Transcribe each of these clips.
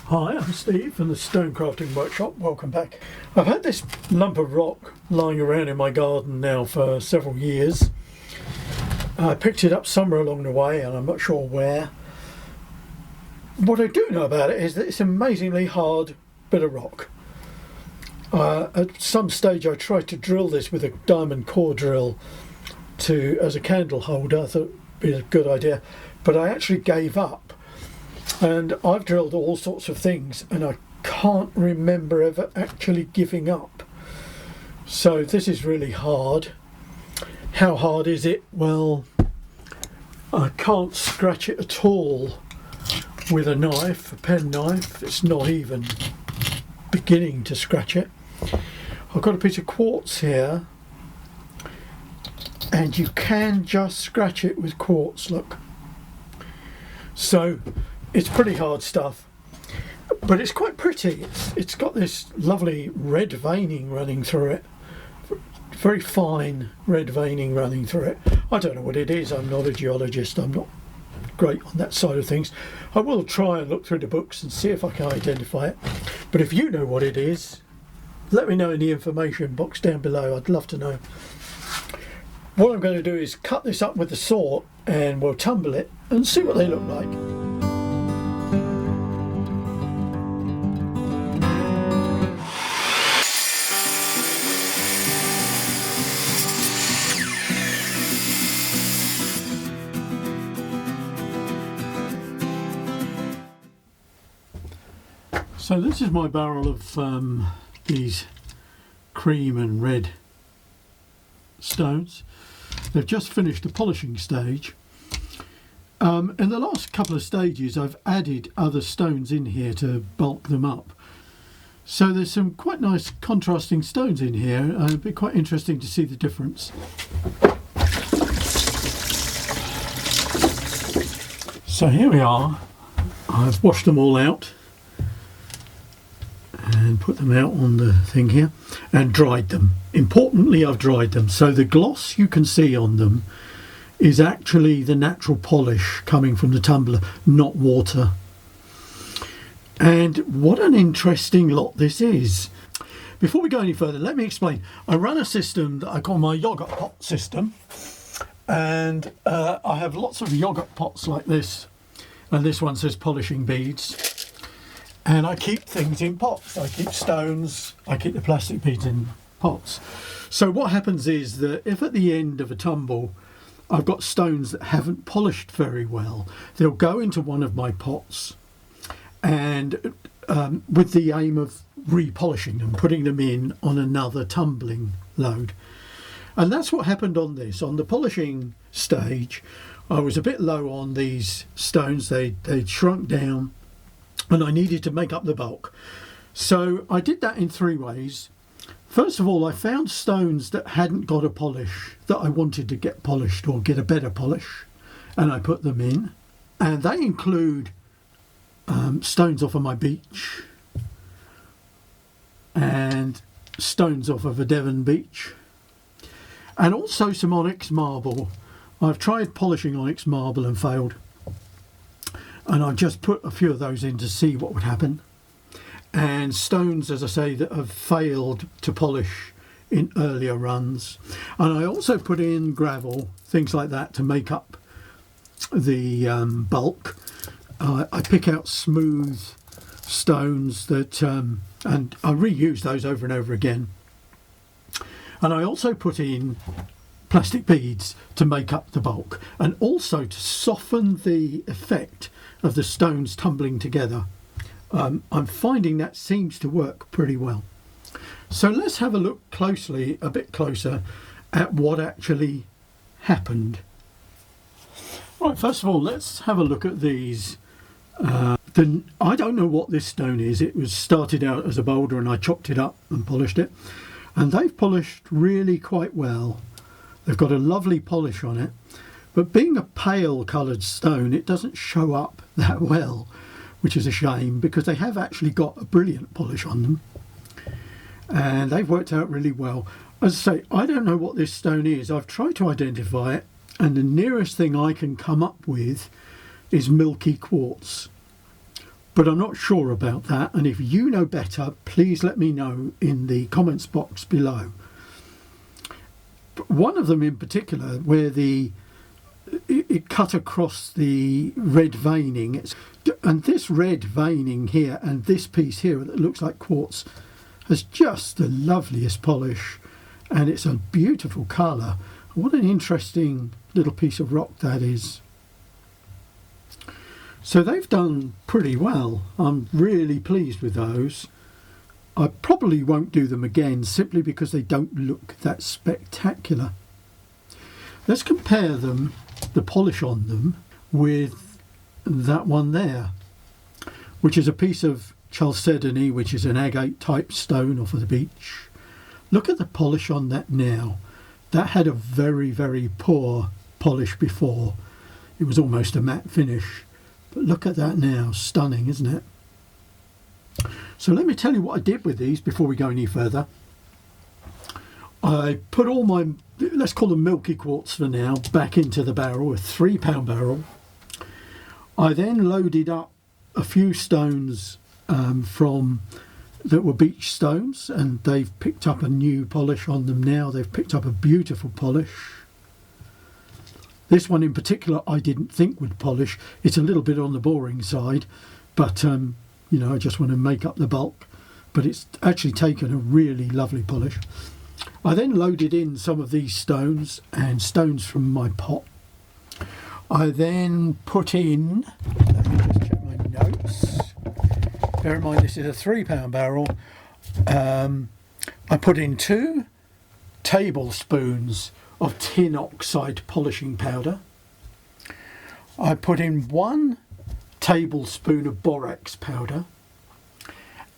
Hi, I'm Steve from the Stone Crafting Workshop. Welcome back. I've had this lump of rock lying around in my garden now for several years. I picked it up somewhere along the way and I'm not sure where. What I do know about it is that it's an amazingly hard bit of rock. At some stage I tried to drill this with a diamond core drill as a candle holder. I thought it would be a good idea, but I actually gave up. And I've drilled all sorts of things and I can't remember ever actually giving up. So this is really hard. How hard is it? Well, I can't scratch it at all with a knife, a pen knife. It's not even beginning to scratch it. I've got a piece of quartz here and you can just scratch it with quartz, look. So it's pretty hard stuff, but it's quite pretty. It's got this lovely red veining running through it, very fine red veining running through it. I don't know what it is. I'm not a geologist. I'm not great on that side of things. I will try and look through the books and see if I can identify it. But if you know what it is, let me know in the information box down below. I'd love to know. What I'm going to do is cut this up with the saw and we'll tumble it and see what they look like. So this is my barrel of these cream and red stones. They've just finished the polishing stage. In the last couple of stages I've added other stones in here to bulk them up. So there's some quite nice contrasting stones in here. It'd be quite interesting to see the difference. So here we are. I've washed them all out and put them out on the thing here and dried them. Importantly, I've dried them, so the gloss you can see on them is actually the natural polish coming from the tumbler, not water. And what an interesting lot this is. Before we go any further, let me explain. I run a system that I call my yogurt pot system, and I have lots of yogurt pots like this, and this one says polishing beads. And I keep things in pots. I keep stones, I keep the plastic beads in pots. So what happens is that if at the end of a tumble I've got stones that haven't polished very well, they'll go into one of my pots and with the aim of repolishing them, putting them in on another tumbling load. And that's what happened on this. On the polishing stage, I was a bit low on these stones. They'd shrunk down and I needed to make up the bulk. So I did that in three ways. First of all, I found stones that hadn't got a polish that I wanted to get polished or get a better polish, and I put them in. And they include stones off of my beach and stones off of a Devon beach, and also some onyx marble. I've tried polishing onyx marble and failed. And I've just put a few of those in to see what would happen. And stones, as I say, that have failed to polish in earlier runs. And I also put in gravel, things like that, to make up the bulk. I pick out smooth stones that, and I reuse those over and over again. And I also put in plastic beads to make up the bulk, and also to soften the effect of the stones tumbling together. I'm finding that seems to work pretty well. So let's have a look closely, a bit closer, at what actually happened. Right, first of all, let's have a look at these. I don't know what this stone is. It was started out as a boulder and I chopped it up and polished it. And they've polished really quite well. They've got a lovely polish on it. But being a pale coloured stone, it doesn't show up that well, which is a shame because they have actually got a brilliant polish on them. And they've worked out really well. As I say, I don't know what this stone is. I've tried to identify it, and the nearest thing I can come up with is milky quartz. but I'm not sure about that, and if you know better, please let me know in the comments box below. But one of them in particular, where it cut across the red veining, and this red veining here and this piece here that looks like quartz has just the loveliest polish, and it's a beautiful colour. What an interesting little piece of rock that is. So they've done pretty well. I'm really pleased with those. I probably won't do them again simply because they don't look that spectacular. Let's compare them, the polish on them, with that one there, which is a piece of chalcedony, which is an agate type stone off of the beach. Look at the polish on that now. That had a very, very poor polish before. It was almost a matte finish. But look at that now. Stunning, isn't it? So let me tell you what I did with these before we go any further. I put all my, let's call them milky quartz for now, back into the barrel, a 3-pound barrel. I then loaded up a few stones that were beach stones, and they've picked up a new polish on them now. They've picked up a beautiful polish. This one in particular I didn't think would polish. It's a little bit on the boring side, but you know, I just want to make up the bulk, but it's actually taken a really lovely polish. I then loaded in some of these stones and stones from my pot. I then put in, let me just check my notes. Bear in mind this is a 3-pound barrel. I put in 2 tablespoons of tin oxide polishing powder. I put in 1 tablespoon of borax powder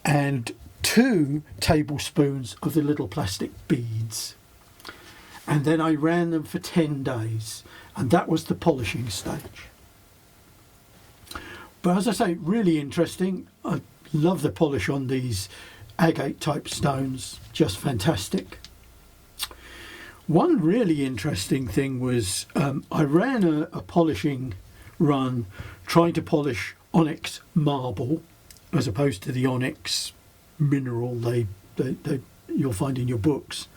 and 2 tablespoons of the little plastic beads, and then I ran them for 10 days, and that was the polishing stage. But as I say, really interesting. I love the polish on these agate type stones, just fantastic. One really interesting thing was I ran a polishing run trying to polish onyx marble as opposed to the onyx mineral you'll find in your books,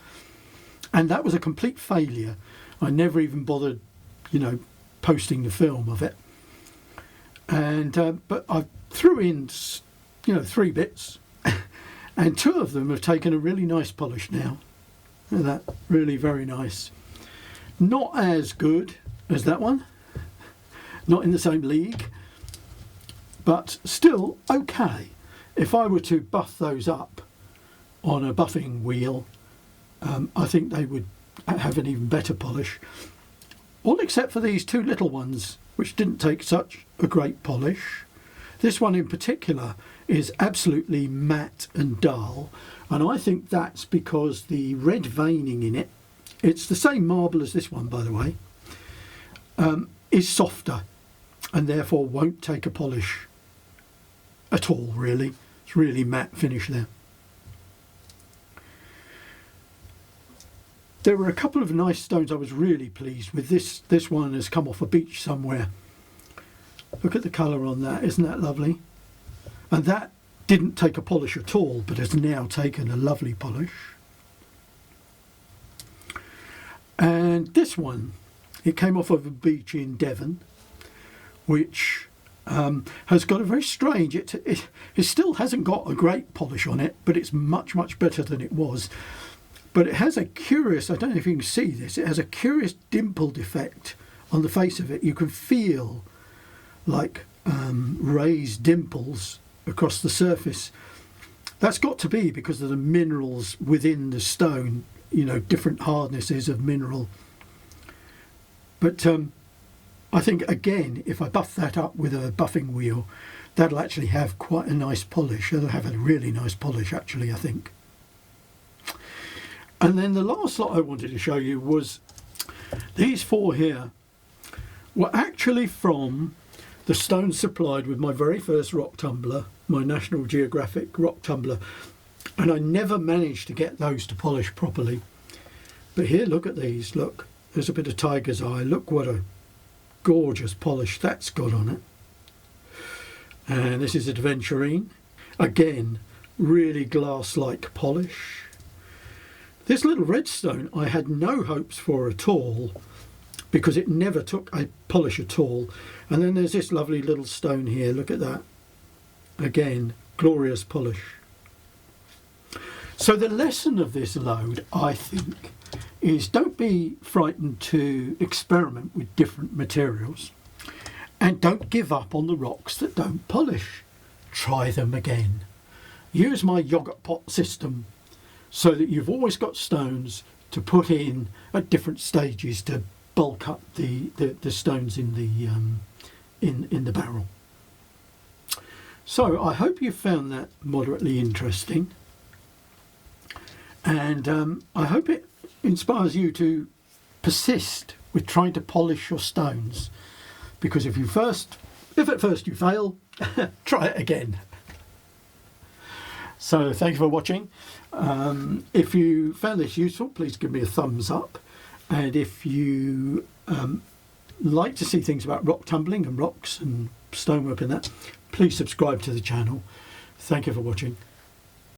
and that was a complete failure. I never even bothered, you know, posting the film of it, and but I threw in, you know, 3 bits and 2 of them have taken a really nice polish now. Look at that, really very nice. Not as good as that one, not in the same league, but still okay. If I were to buff those up on a buffing wheel, I think they would have an even better polish. All except for these 2 little ones, which didn't take such a great polish. This one in particular is absolutely matte and dull, and I think that's because the red veining in it, it's the same marble as this one by the way, is softer and therefore won't take a polish at all really. It's really matte finish there. There were a couple of nice stones I was really pleased with. This one has come off a beach somewhere. Look at the colour on that, isn't that lovely? And that didn't take a polish at all, but has now taken a lovely polish. And this one, it came off of a beach in Devon, which has got a very strange, it still hasn't got a great polish on it, but it's much, much better than it was. But it has a curious, I don't know if you can see this, it has a curious dimpled effect on the face of it. You can feel like raised dimples across the surface. That's got to be because of the minerals within the stone, you know, different hardnesses of mineral. But I think again, if I buff that up with a buffing wheel, that'll actually have quite a nice polish. It'll have a really nice polish actually, I think. And then the last lot I wanted to show you was these 4 here were actually from the stones supplied with my very first rock tumbler, my National Geographic rock tumbler, and I never managed to get those to polish properly. But here, look at these, look, there's a bit of tiger's eye. Look what a gorgeous polish that's got on it. And this is Adventurine. Again, really glass-like polish. This little redstone I had no hopes for at all, because it never took a polish at all. And then there's this lovely little stone here, look at that. Again, glorious polish. So the lesson of this load, I think, is don't be frightened to experiment with different materials, and don't give up on the rocks that don't polish. Try them again. Use my yogurt pot system so that you've always got stones to put in at different stages to bulk up the stones in the barrel. So I hope you found that moderately interesting, and I hope it inspires you to persist with trying to polish your stones, because if at first you fail, try it again. So thank you for watching. If you found this useful, please give me a thumbs up, and if you like to see things about rock tumbling and rocks and stonework and that, please subscribe to the channel. Thank you for watching.